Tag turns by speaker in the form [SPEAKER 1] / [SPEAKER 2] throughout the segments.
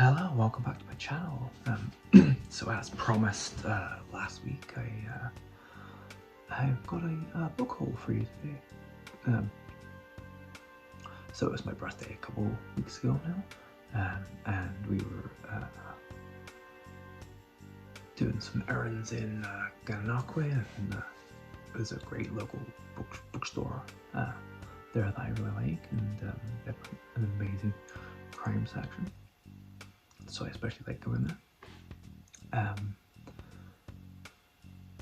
[SPEAKER 1] Hello, welcome back to my channel. So as promised last week, I've got a book haul for you today. So it was my birthday a couple weeks ago now, and we were doing some errands in Gananoque, and there's a great local bookstore there that I really like, and they have an amazing crime section. So I especially like going there.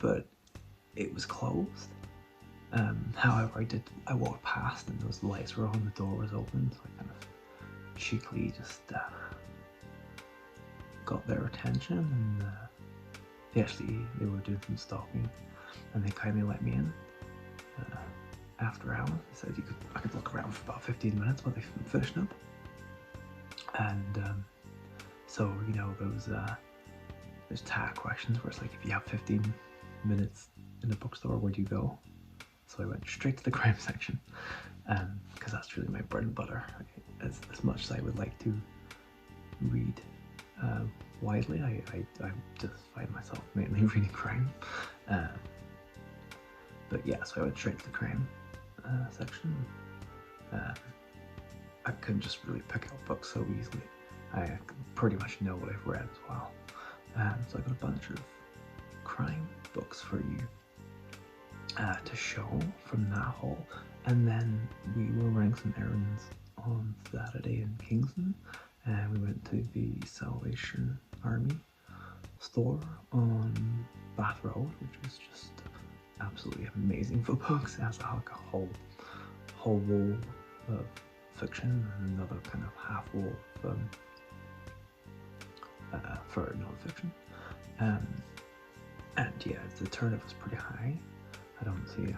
[SPEAKER 1] But it was closed. However, I walked past and those lights were on, the door was open, so I kind of cheekily just got their attention, and they were doing some stalking, and they kindly let me in after hours. They said I could look around for about 15 minutes while they finished up. And so, you know, those tag questions where it's like, if you have 15 minutes in a bookstore, where do you go? So I went straight to the crime section, because that's really my bread and butter. As much as I would like to read widely, I just find myself mainly reading crime. But yeah, so I went straight to the crime section. I couldn't just really pick out books so easily. I pretty much know what I've read as well. So I got a bunch of crime books for you to show from that haul. And then we were running some errands on Saturday in Kingston, and we went to the Salvation Army store on Bath Road, which is just absolutely amazing for books. It has like a whole wall of fiction and another kind of half wall of for non-fiction, and yeah, the turnover is pretty high. I don't see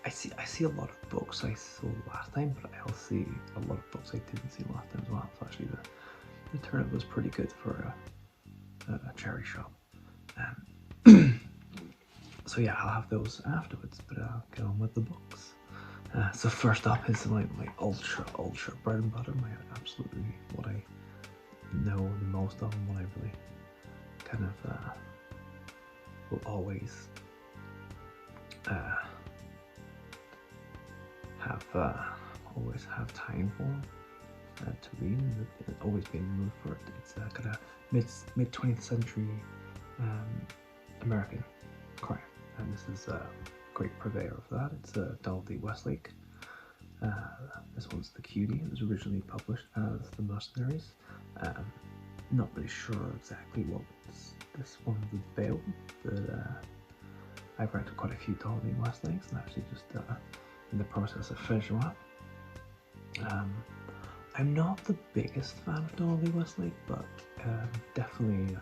[SPEAKER 1] I see a lot of books I saw last time, but I also see a lot of books I didn't see last time as well. So actually the turnover was pretty good for a charity shop. So yeah, I'll have those afterwards, but I'll get on with the books. So first up is my ultra bread and butter, my absolutely what I know the most of, and what I really kind of will always have time for to read, and always be in the mood for it. It's kind of mid 20th century American crime, and this is a great purveyor of that. It's Donald D. Westlake. This one's The Cutie. It was originally published as The Mercenaries. Not really sure exactly what this one was about, but I've read quite a few Donald D. Westlakes, and actually just in the process of finishing up. I'm not the biggest fan of Donald D. Westlake, but definitely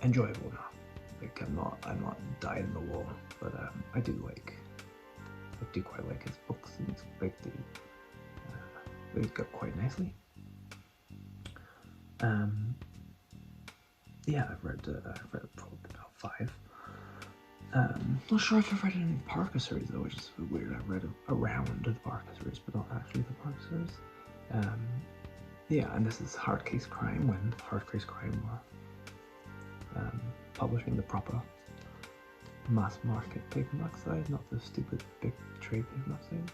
[SPEAKER 1] enjoyable enough. Like I'm not dying in the wall, but I do quite like his books, and it's like they go quite nicely. Yeah, I've read probably about 5. Not sure if I've read any Parker series though, which is weird. I've read around the Parker series, but not actually the Parker series. Yeah, and this is Hard Case Crime, when Hard Case Crime were publishing the proper mass market paperback size, not the stupid big trade paperback size.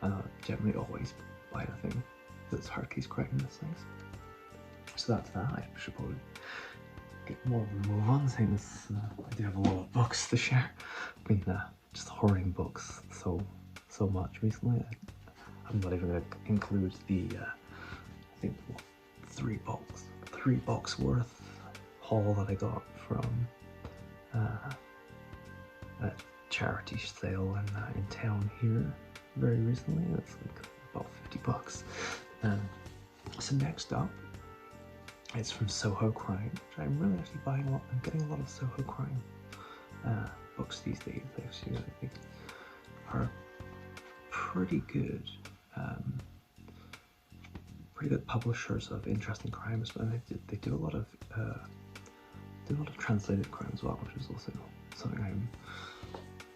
[SPEAKER 1] And I generally always buy the thing that's Hard Case Crime in this size. So that's that. I should probably get more of a move on, saying as I do have a lot of books to share. I've been just hoarding books so much recently. I'm not even going to include the I think 3 box worth haul that I got from a charity sale in town here very recently. That's like about $50. So next up, it's from Soho Crime, which I'm really actually buying a lot. I'm getting a lot of Soho Crime books these days. Actually, I think are pretty good publishers of interesting crimes, but they do a lot of translated crime as well, which is also something I'm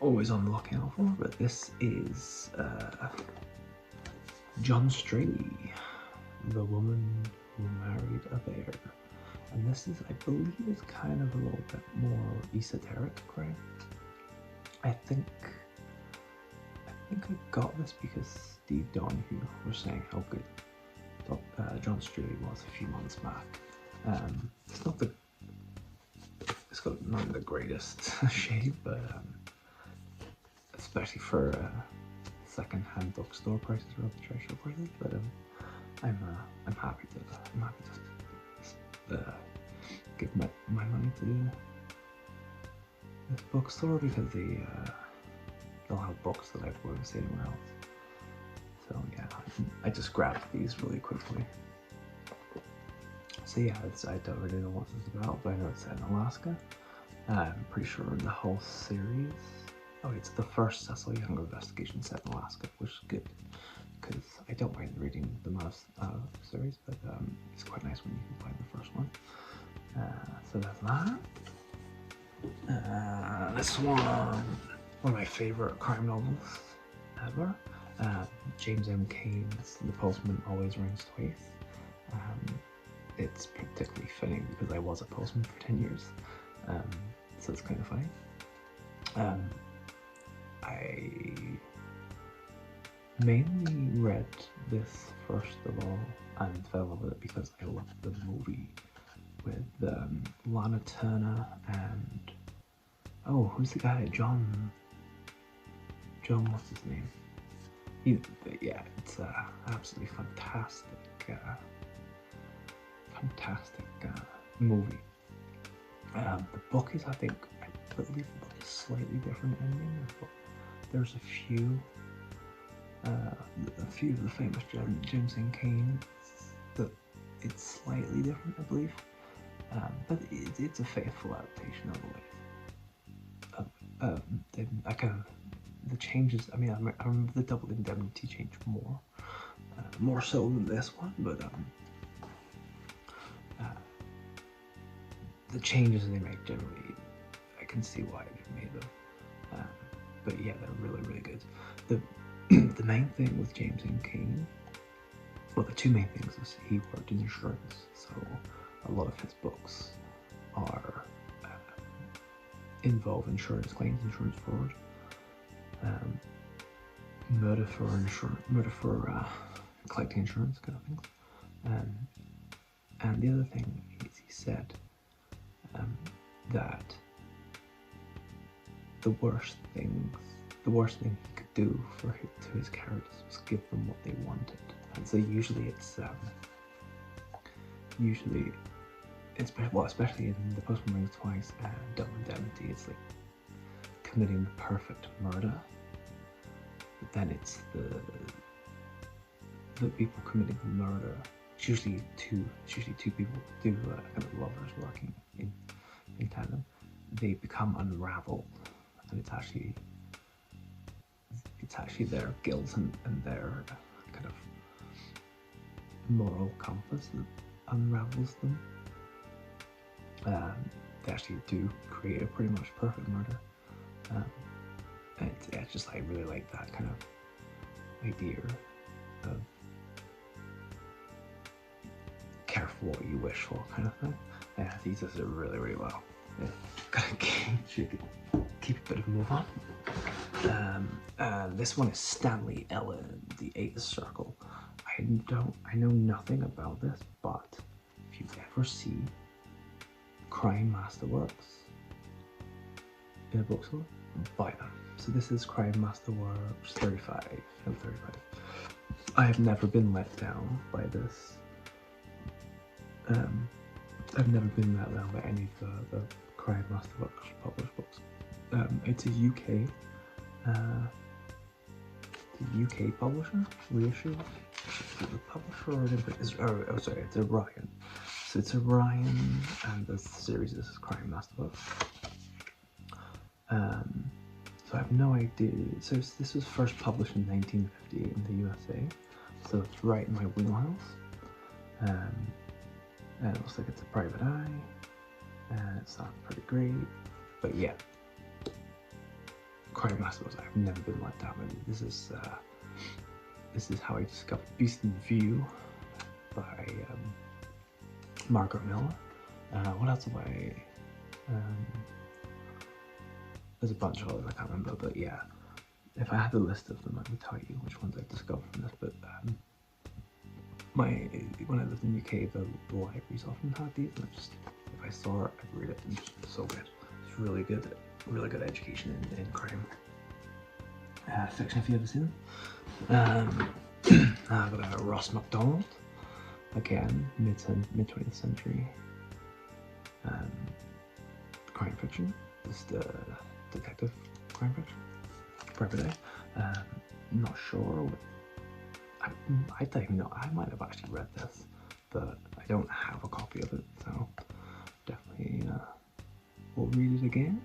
[SPEAKER 1] always on the lookout for. But this is John Straley The Woman Who Married a Bear. And this is, I believe, is kind of a little bit more esoteric crime. I think I got this because Steve Donahue was saying how good John Streley was a few months back. It's got not the greatest shape, but especially for second-hand bookstore prices or other treasure prices. But I'm happy to give my money to this bookstore because they'll have books that I won't see anywhere else. So yeah, I just grabbed these really quickly. So yeah, I don't really know what this is about, but I know it's set in Alaska. I'm pretty sure the whole series. Oh, it's the first Cecil Young investigation set in Alaska, which is good because I don't mind reading the Mouse series, but it's quite nice when you can find the first one. So that's that. This one of my favorite crime novels ever. James M. Cain's The Postman Always Rings Twice. It's particularly fitting because I was a postman for 10 years, so it's kind of funny. I mainly read this first of all and fell in love with it because I loved the movie with Lana Turner and who's the guy? John, what's his name? Yeah, it's absolutely fantastic movie. The book is, I believe the book is slightly different ending. There's a few of the famous James M. Cain that it's slightly different, I believe. But it's a faithful adaptation of the changes. I mean, I remember the Double Indemnity change more so than this one, but the changes they make generally, I can see why they made them. But yeah, they're really, really good. The main thing with James M. Cain, well, the two main things is he worked in insurance, so a lot of his books are involve insurance claims, insurance fraud, murder for collecting insurance kind of things. And the other thing is he said that the worst thing he could do to his characters was give them what they wanted. And so usually especially in The Postman Rings Twice and Double Indemnity, it's like committing the perfect murder. But then it's the people committing the murder. It's usually two people, kind of lovers working in tandem. They become unraveled, and it's actually their guilt and their kind of moral compass that unravels them. They actually do create a pretty much perfect murder. It's just, I really like that kind of idea of careful what you wish for kind of thing. Yeah, these does it really, really well. Yeah. Gotta keep a bit of a move on. This one is Stanley Ellen, The Eighth Circle. I know nothing about this, but if you ever see Crime Masterworks in a bookstore, buy them. So this is Crime Masterworks 35. I have never been let down by this. I've never been let down by any of the Crime Masterworks published books. It's a UK publisher, reissue. The publisher it's Orion. So it's Orion, and the series is Crime Masterworks. So I have no idea. So this was first published in 1958 in the USA. So it's right in my wheelhouse. And it looks like it's a private eye. And it sounds pretty great. But yeah, Crime Masterworks, I've never been let down. This is how I discovered Beast in View. by Margaret Miller. What else have I? There's a bunch of others I can't remember, but yeah. If I had the list of them, I would tell you which ones I discovered from this. But when I lived in the UK, the libraries often had these, and if I saw it, I'd read it. And it's so good. It's really good education in crime fiction. If you ever seen them. I've got Ross MacDonald, again, mid 20th century crime fiction. Just detective crime fiction. Private Eye. Not sure. I don't even know. I might have actually read this, but I don't have a copy of it, so definitely we'll read it again.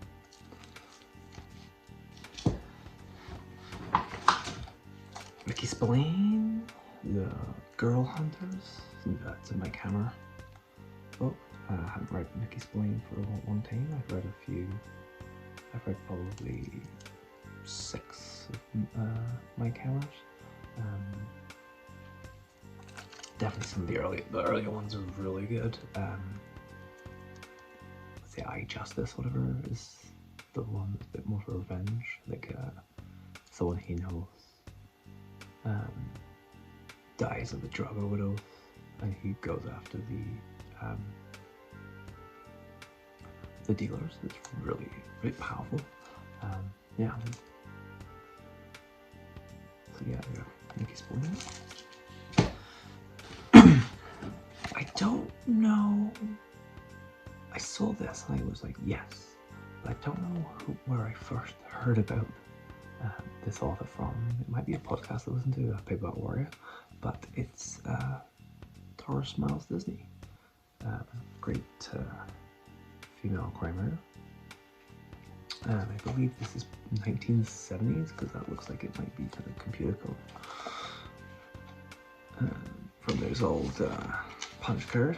[SPEAKER 1] Mickey Spillane, The Girl Hunters. That's in my camera. Oh, I haven't read Mickey Spillane for a long time. I've read a few. I've read probably 6 of my cameras. Definitely some of the earlier ones are really good. Let's say I Justice, whatever, is the one that's a bit more for revenge. Like someone he knows dies of a drug overdose, and he goes after the dealers. It's really powerful. Yeah. So yeah, Mickey Spillane. I don't know. I saw this and I was like, yes, but I don't know where I first heard about this author from. It might be a podcast I listened to, Paperback Warrior, but it's Taurus Miles Disney. Great female crime writer. I believe this is 1970s, because that looks like it might be kind of computer code. From those old punch card.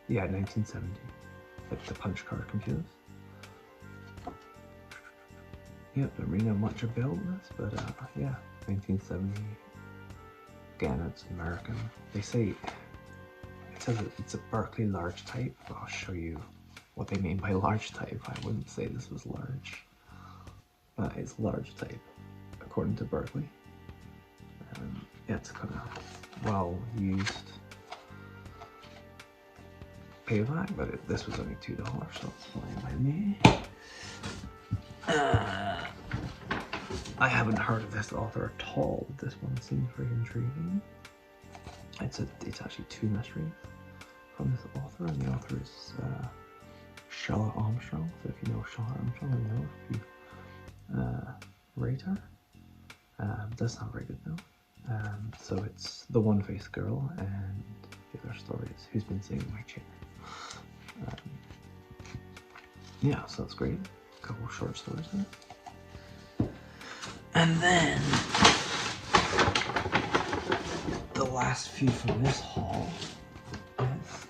[SPEAKER 1] Yeah, 1970. Like the punch card computers. Yep, don't really know much about this, but yeah, 1970. Again, it's American. They say, it says it's a Berkeley large type, but I'll show you what they mean by large type. I wouldn't say this was large, but it's large type, according to Berkeley. Yeah, it's kind of well used paperback, but this was only $2, so it's fine by me. I haven't heard of this author at all. This one seems very intriguing. It's actually 2 mysteries from this author, and the author is Charlotte Armstrong. So if you know Charlotte Armstrong, I know if you rate her. Does sound very good though. So it's The One-Faced Girl, and the other story is Who's Been Singing in My Chair. Yeah, so that's great. A couple of short stories there. And then the last few from this haul is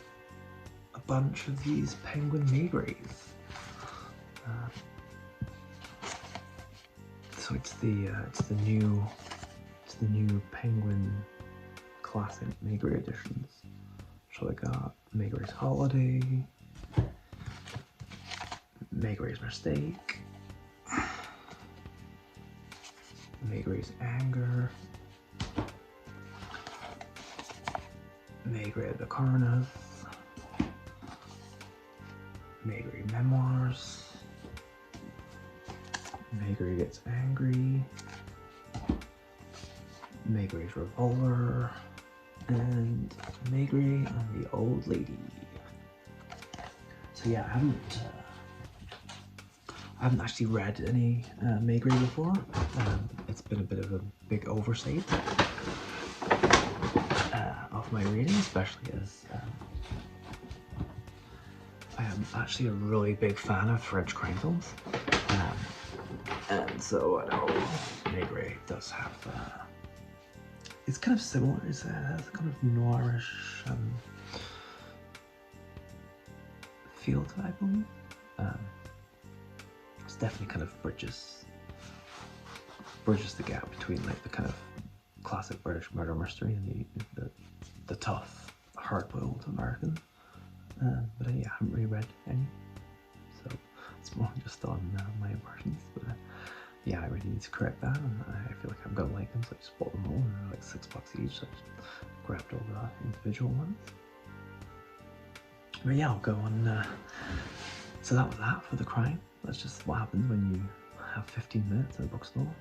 [SPEAKER 1] a bunch of these Penguin Maygrays. So it's the new Penguin Classic Maygray editions. So I got Maygray's Holiday, Maygray's Mistake, Maygray's Anger, Maygray the Coroner, Maygray Memoirs, Maygray Gets Angry, Maygray's Revolver, and Maygray and the Old Lady. So yeah, I haven't actually read any Maygray before. It's been a bit of a big oversight of my reading, especially as I am actually a really big fan of French crime films. And so I know Maygray does have it's kind of similar. It has a kind of noirish feel to it, I believe. It's definitely kind of bridges the gap between like the kind of classic British murder mystery and the tough hard-boiled American. But yeah, I haven't really read any, so it's more just on my impressions. But yeah, I really need to correct that, and I feel like I'm gonna like them, so I just bought them all, and they're like $6 each, so I just grabbed all the individual ones. But yeah, I'll go on. So that was that for the crime. That's just what happens when you have 15 minutes at a bookstore.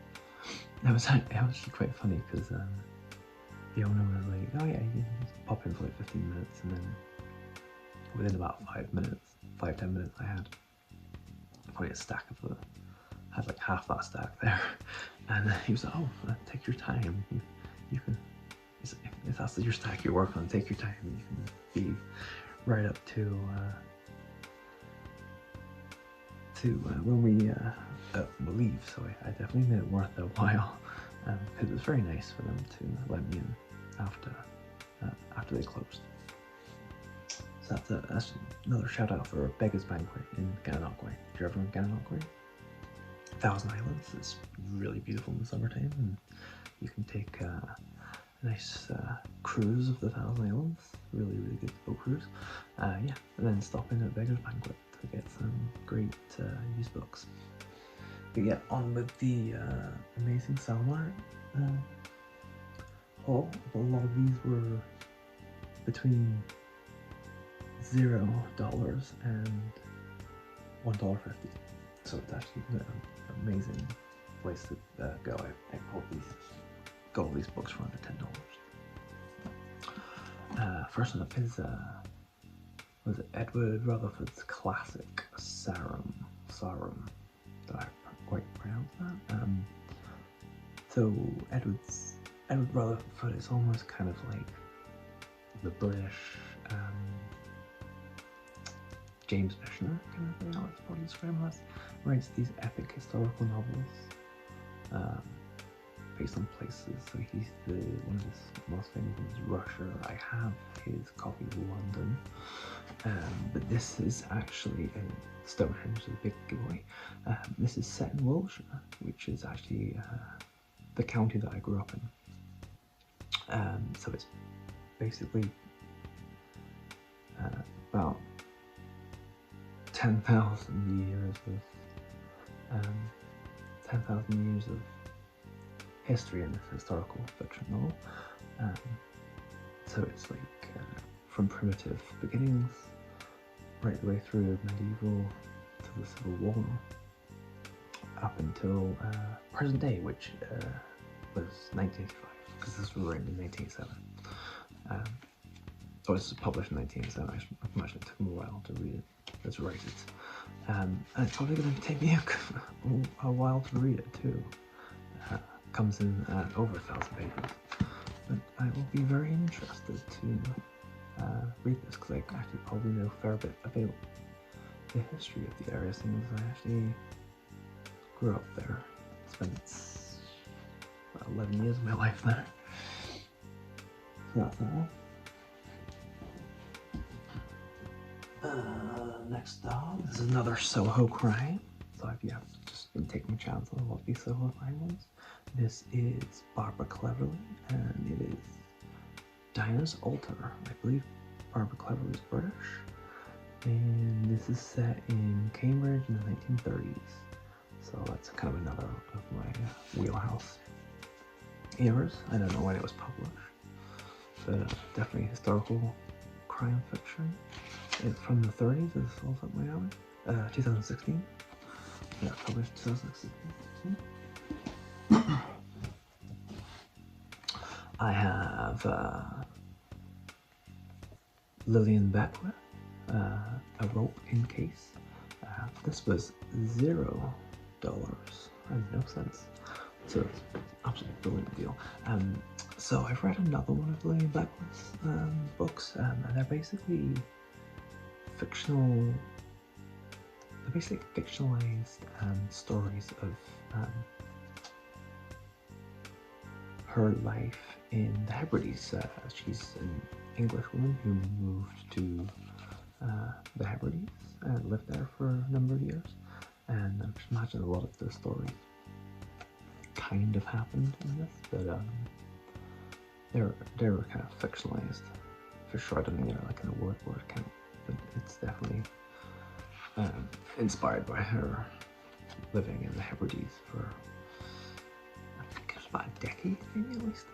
[SPEAKER 1] It was actually quite funny because the owner was like, "Oh yeah, you can just pop in for like 15 minutes," and then within about 5 minutes, 5-10 minutes, I had probably a stack of had like half that stack there, and he was like, "Oh, take your time. You can, if that's your stack you're working on, take your time. You can be right up to when we leave." So I definitely made it worth a while, because it was very nice for them to let me in after they closed. So that's another shout out for Beggars Banquet in Gananoque. If you're ever in Gananoque, Thousand Islands is really beautiful in the summertime, and you can take a nice cruise of the Thousand Islands. Really good boat cruise. Yeah, and then stop in at Beggars Banquet to get some great used books. But yeah, on with the amazing Salmar haul. A lot of these were between $0 and $1.50. So it's actually an amazing place to go. I got all these books for under $10. First one up is was it Edward Rutherford's classic Sarum. Did I quite pronounce that? So Edward Rutherford is almost kind of like the British James Michener kind of thing. I would probably describe him as. Writes these epic historical novels based on places. So he's one of his most famous ones, Russia. I have his copy of London, but this is actually in Stonehenge, so a big giveaway. This is set in Wiltshire, which is actually the county that I grew up in. So it's basically about 10,000 years of 10,000 years of history in this historical fiction novel. So it's like from primitive beginnings right the way through medieval to the Civil War up until present day, which was 1985, because this was written in 1987. Or this was published in 1987. I imagine it took me a while to read it, to write it. And it's probably going to take me a while to read it too. Comes in over 1,000 pages. But I will be very interested to read this, because I actually probably know a fair bit about the history of the area, since I actually grew up there. Spent about 11 years of my life there. So that's that. Next up, this is another Soho crime. So if you have just been taking a chance on a lot of these Soho crime ones, this is Barbara Cleverley, and it is Dinah's Altar. I believe Barbara Cleverley is British, and this is set in Cambridge in the 1930s. So that's kind of another of my wheelhouse eras. I don't know when it was published, but definitely historical crime fiction. It's from the 30s. It's also up my alley. 2016. Yeah, published 2016. I have Gillian Beckwith, A Rope in Case. This was $0. I have no sense. So it's an absolutely brilliant deal. So I've read another one of Gillian Beckwith's books, and they're basically fictionalized stories of her life in the Hebrides. She's an English woman who moved to the Hebrides and lived there for a number of years. And I just imagine a lot of the stories kind of happened in this, but they were kind of for sure. I don't think they're like in a word count, but it's definitely inspired by her living in the Hebrides for, I think it was about a decade, maybe at least.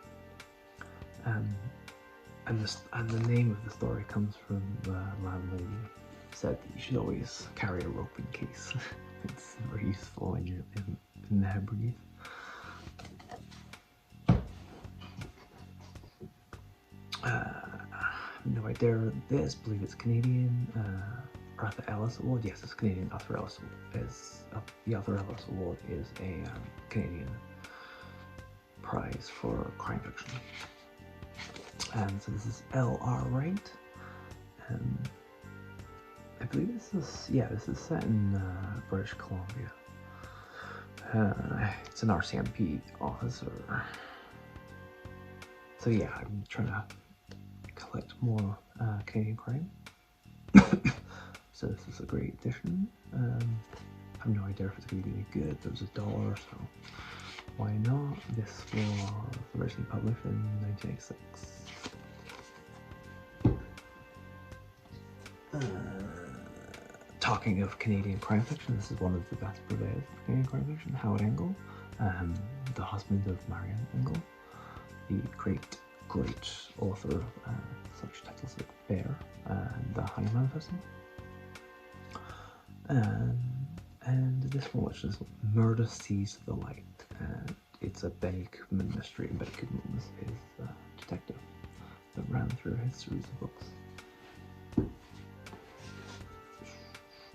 [SPEAKER 1] And the name of the story comes from the landlady said that you should always carry a rope in case. It's very useful when you're in the Hebrides. No idea what this. I believe it's Canadian. Arthur Ellis Award. Yes, it's Canadian. Arthur Ellis is the Arthur Ellis Award is a Canadian prize for crime fiction. And so this is L.R. Wright. I believe this is set in British Columbia. It's an RCMP officer. So yeah, I'm trying to collect more Canadian crime. So this is a great edition. I have no idea if it's going to be any good. There was $1, so why not? This was originally published in 1986. Talking of Canadian crime fiction, this is one of the best purveyors of Canadian crime fiction, Howard Engel, the husband of Marianne Engel, the great author of such titles like Bear and The Honey Manifesto. And this one, which is Murder Sees the Light, and it's a Benny Goodman mystery, and Benny Goodman was his detective that ran through his series of books.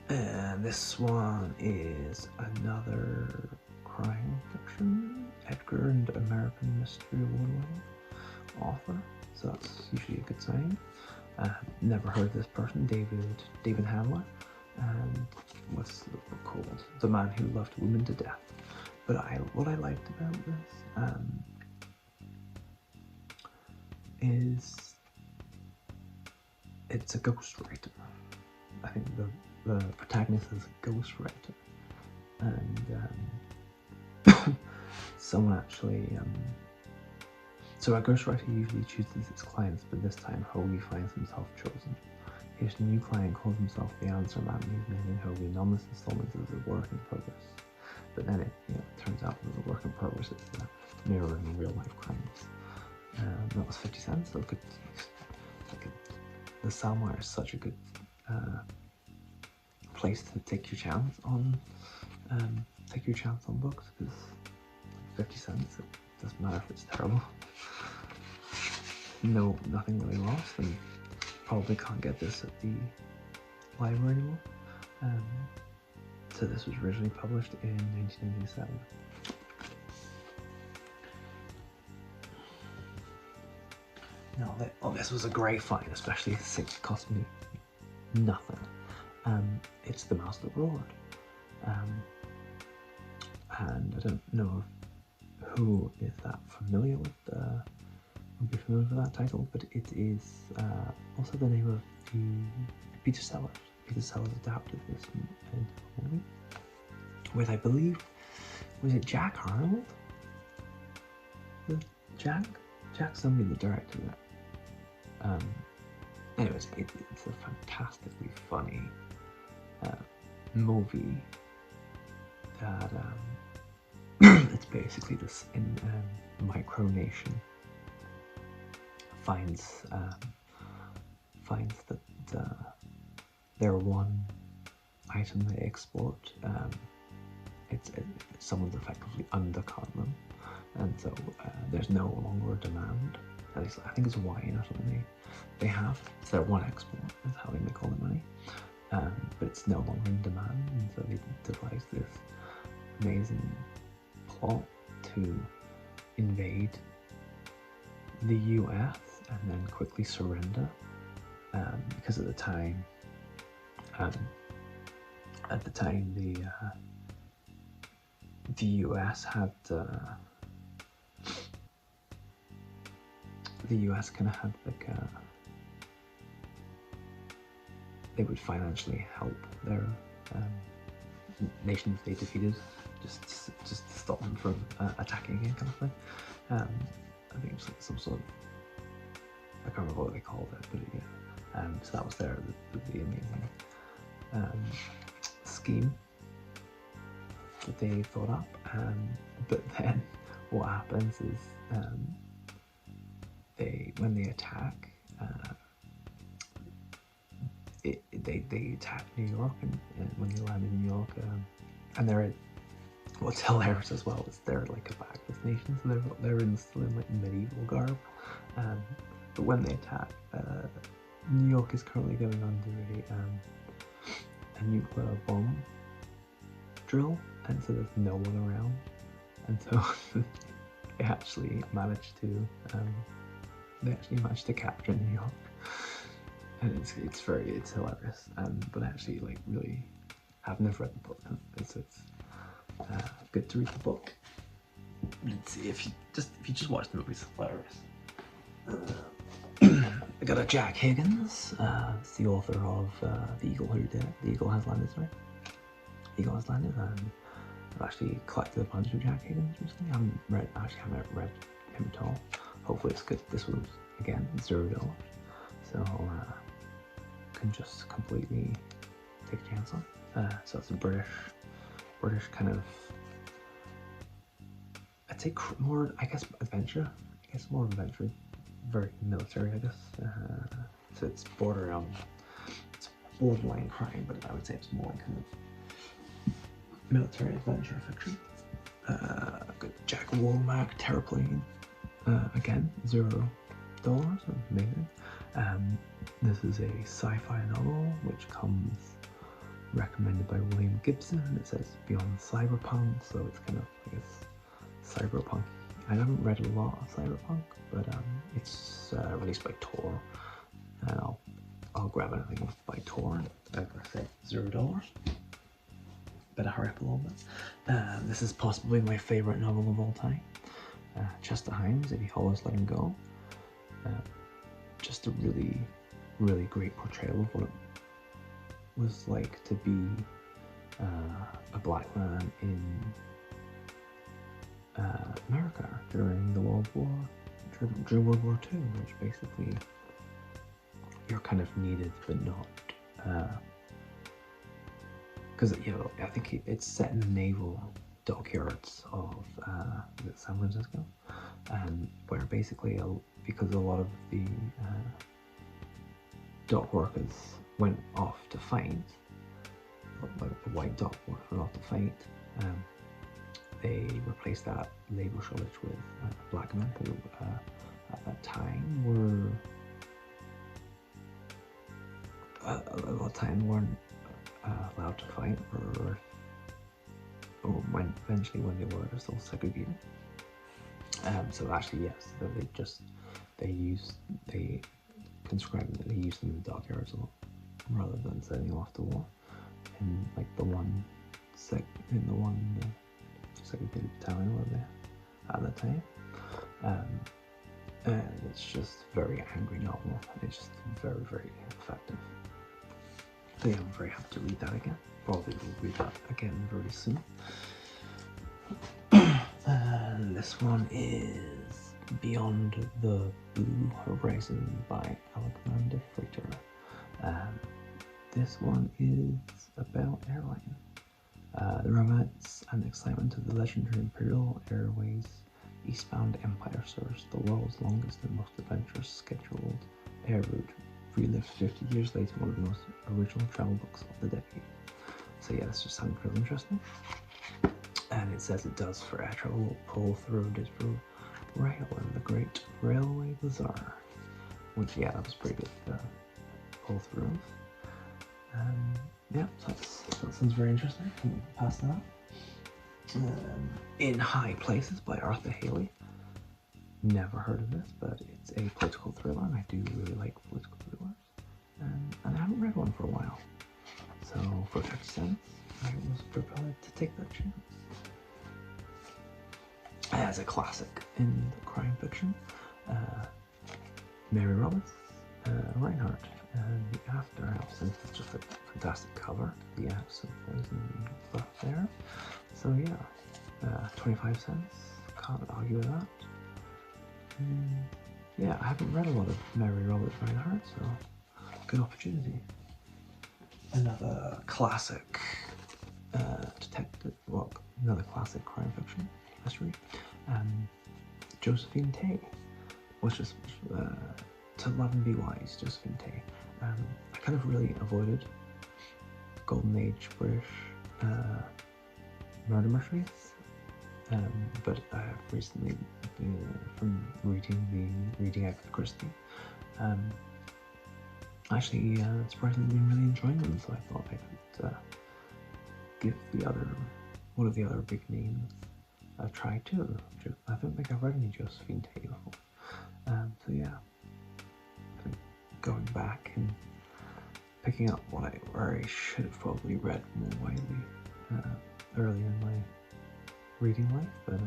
[SPEAKER 1] And this one is another crime fiction, Edgar and American Mystery Award-winning author, so that's usually a good sign. Never heard of this person, David Handler, and what's the book called? The Man Who Loved Women to Death. But what I liked about this is it's a ghostwriter. I think the protagonist is a ghostwriter, and someone actually so a ghostwriter usually chooses his clients, but this time Hoagie finds himself chosen. His new client calls himself the Answer Man, and he's mailing Hoagie anonymous installments as a work in progress. But then it turns out that the work in progress is mirroring real life crimes. That was 50 cents, so the Salmire is such a good place to take your chance on books, because 50 cents, it doesn't matter if it's terrible. No, nothing really lost, and probably can't get this at the library anymore. So this was originally published in 1997. Now, this was a great find, especially since it cost me nothing. It's The Mouse That Roared. And I don't know who is that familiar with would be familiar with that title, but it is also the name of the Peter Sellers. Peter Sellers adapted this movie with, I believe, was it Jack Arnold? Jack somebody that directed it. Anyways, it's a fantastically funny movie that it's basically this micronation finds that their one item they export, someone's effectively undercut them, and so there's no longer a demand. At least I think it's wine or something they have. It's their one export, is how they make all the money. But it's no longer in demand, and so they devised this amazing plot to invade the US and then quickly surrender, because at the time the US had the US kind of had like they would financially help their nations they defeated, just to stop them from attacking again, kind of thing. I think it was like some sort of I can't remember what they called it, but yeah. So that was the amazing scheme that they thought up. But then what happens is when they attack, they attack New York, and when they land in New York, and they're what's hilarious as well is they're like a backless nation, so they're still in like medieval garb. But when they attack, New York is currently going under a nuclear bomb drill, and so there's no one around, and so they actually managed to capture New York, and it's hilarious. But actually, like, really, I've never read the book, so it's good to read the book. Let's see, if you just watch the movie, it's hilarious. I got a Jack Higgins. It's the author of The Eagle Who Did It. The Eagle Has Landed, sorry. The Eagle Has Landed. I've actually collected a bunch of Jack Higgins recently. I haven't read him at all. Hopefully it's good. This was, again, $0. So can just completely take a chance on. So it's a British kind of, I'd say more, I guess, adventure. I guess more adventure, very military, I guess. So it's it's borderline crime, but I would say it's more kind of military adventure fiction. Good Jack Womack Terraplane. Again, $0. Amazing. This is a sci-fi novel which comes recommended by William Gibson, and it says beyond cyberpunk, so it's kind of, I guess, cyberpunk. I haven't read a lot of cyberpunk, but it's released by Tor, and I'll grab anything by Tor. Like I said, $0. Better hurry up a little bit. This is possibly my favorite novel of all time. Chester Himes, If You Always Let Him Go. Just a really, really great portrayal of what it was like to be a black man in America during World War II, which basically you're kind of needed but not, because I think it's set in the naval dockyards of San Francisco, where basically because a lot of the dock workers went off to fight, like the white dock workers went off to fight, they replaced that labour shortage with black men who at that time weren't allowed to fight, or eventually when they were still segregated. So actually, yes, they conscribed that they used them in the dockyards a lot rather than sending them off to war. In like the one segregated battalion were there at that time. And it's just very angry novel, and it's just very, very effective. So yeah, I'm very happy to read that again. Probably will read that again very soon. And this one is Beyond the Blue Horizon by Alexander Frater. This one is about airline. The romance and excitement of the legendary Imperial Airways eastbound Empire Service, the world's longest and most adventurous scheduled air route, relived 50 years later, one of the most original travel books of the decade. So yeah, this just sounds really interesting. And it says it does for air travel, pull through digital rail and the Great Railway Bazaar. Which, yeah, that was pretty good pull through. Yeah, so that sounds very interesting. Can pass that up. In High Places by Arthur Haley. Never heard of this, but it's a political thriller, and I do really like political thrillers. And I haven't read one for a while. So for 50 cents, I was prepared to take that chance. As a classic in the crime fiction, Mary Roberts, Reinhardt, and The After House, and it's just a fantastic cover. The house and poison stuff there. So yeah, 25 cents. Can't argue with that. yeah, I haven't read a lot of Mary Robert Reinhardt, so good opportunity. Another classic detective, well, another classic crime fiction mystery. Josephine Tay, which is To Love and Be Wise, Josephine Tay. I kind of really avoided Golden Age British murder mysteries, but I have recently, from reading Agatha Christie, actually surprisingly been really enjoying them, so I thought I could give one of the other big names a try too. I don't think I've read any Josephine Tay before. So yeah, I think going back and picking up where I should have probably read more widely earlier in my reading life, but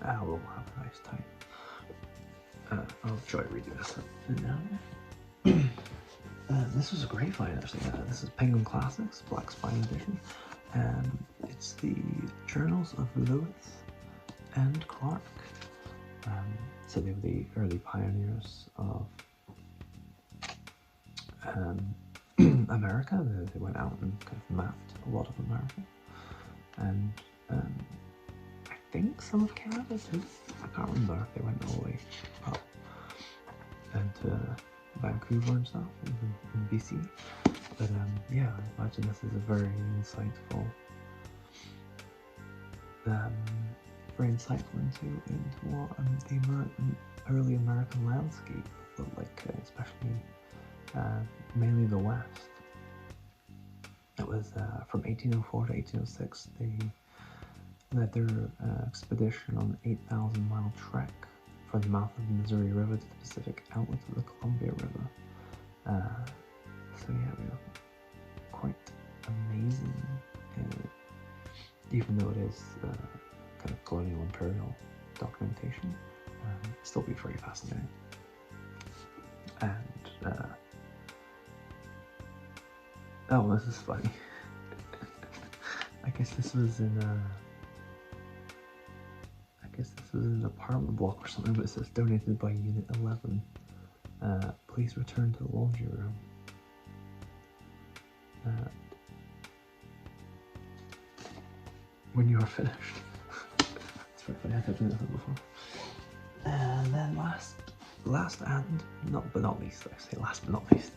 [SPEAKER 1] I will have a nice time. I'll enjoy reading this now. This was a great find actually. This is Penguin Classics, Black Spine Edition. It's the Journals of Lewis and Clark. So they were the early pioneers of America. They went out and kind of mapped a lot of America, and I think some of Canada too. I can't remember if they went all the way up and to Vancouver and stuff in BC. But yeah, I imagine this is a very insightful into what the early American landscape looked like, especially mainly the West. It was from 1804 to 1806. They led their expedition on an 8,000-mile trek from the mouth of the Missouri River to the Pacific outlet of the Columbia River. So yeah, they were quite amazing, even though it is kind of colonial imperial documentation. Still be very fascinating. And oh, this is funny. I guess this was in an apartment block or something, but it says donated by Unit 11. Please return to the laundry room. When you are finished. It's very funny, I've never done that before. And then last and not least, I say last but not least,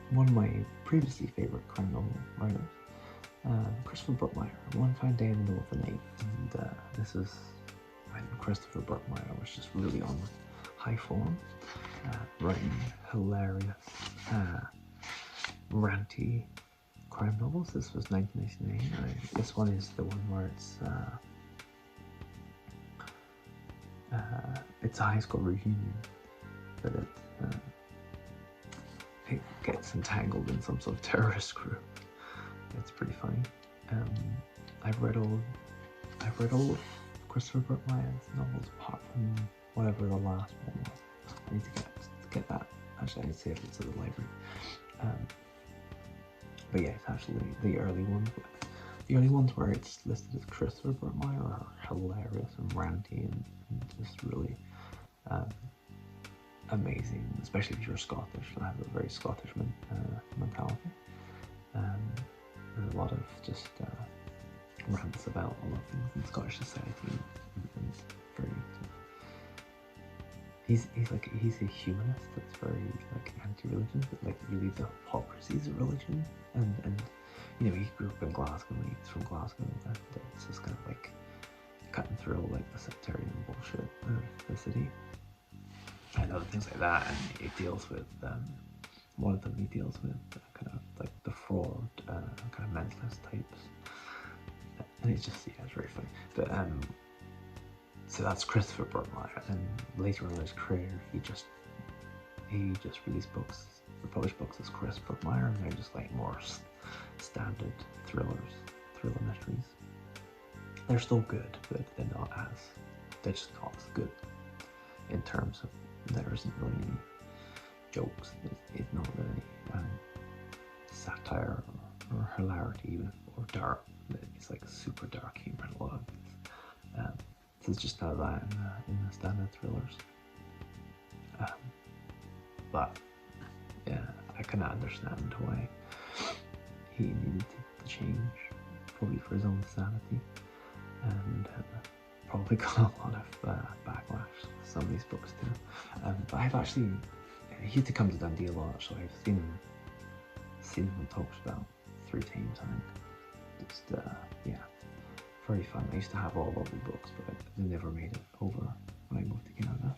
[SPEAKER 1] one of my previously favourite crime novel writers, Christopher Burtmeyer, One Fine Day in the Middle of the Night. And this is when Christopher Burtmeyer was just really on high form, writing hilarious, ranty crime novels. This was 1999. This one is the one where it's a high school reunion, but it gets entangled in some sort of terrorist group. It's pretty funny. I've read all of Christopher Burtmeyer's novels apart from whatever the last one was. I need to get that. Actually, I need to see if it's at the library. But yeah, it's actually the early ones. The only ones where it's listed as Christopher Burtmeyer are hilarious and ranty and just really amazing, especially if you're Scottish. I have a very Scottish mentality. There's a lot of just rants about a lot of things in Scottish society, and very. He's a humanist that's very like anti-religion, but like really the hypocrisies of religion, and you know, he grew up in Glasgow, he's from Glasgow, and it's just kind of like cutting through like the sectarian bullshit of the city and other things like that. And he deals with one of them he deals with kind of like the fraud kind of mentalist types, and it's just, yeah, it's very funny. But so that's Christopher Burtmeyer, and later on in his career he just released books, published books as Chris Burtmeyer, and they're just like more standard thriller mysteries. They're still good, but they're just not as good in terms of, there isn't really any jokes, it's not really satire or hilarity even, or dark. It's like super dark humor in a lot of these. there's just none of that in the standard thrillers. But yeah, I kind of understand why he needed to change, probably for his own sanity, and probably got a lot of backlash. Some of these books too. But I've actually, he used to come to Dundee a lot, so I've seen him talked about 3 times, I think. Just yeah, very fun. I used to have all of the books, but they never made it over when I moved to Canada.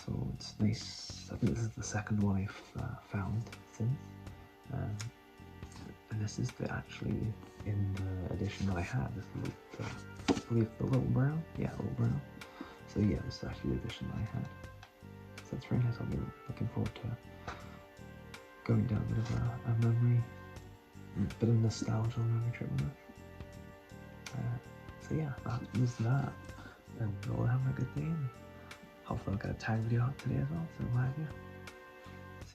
[SPEAKER 1] So it's nice. I think this is the second one I've found since. And this is actually in the edition that I had. This is I believe the Little Brown. Yeah, Little Brown. So yeah, this is actually the edition that I had. So it's very nice. I'll be looking forward to going down a bit of a memory, a bit of nostalgia memory trip with it. So yeah, that was that. And we're all having a good day. And hopefully I'll get a tag video up today as well, so we'll have you.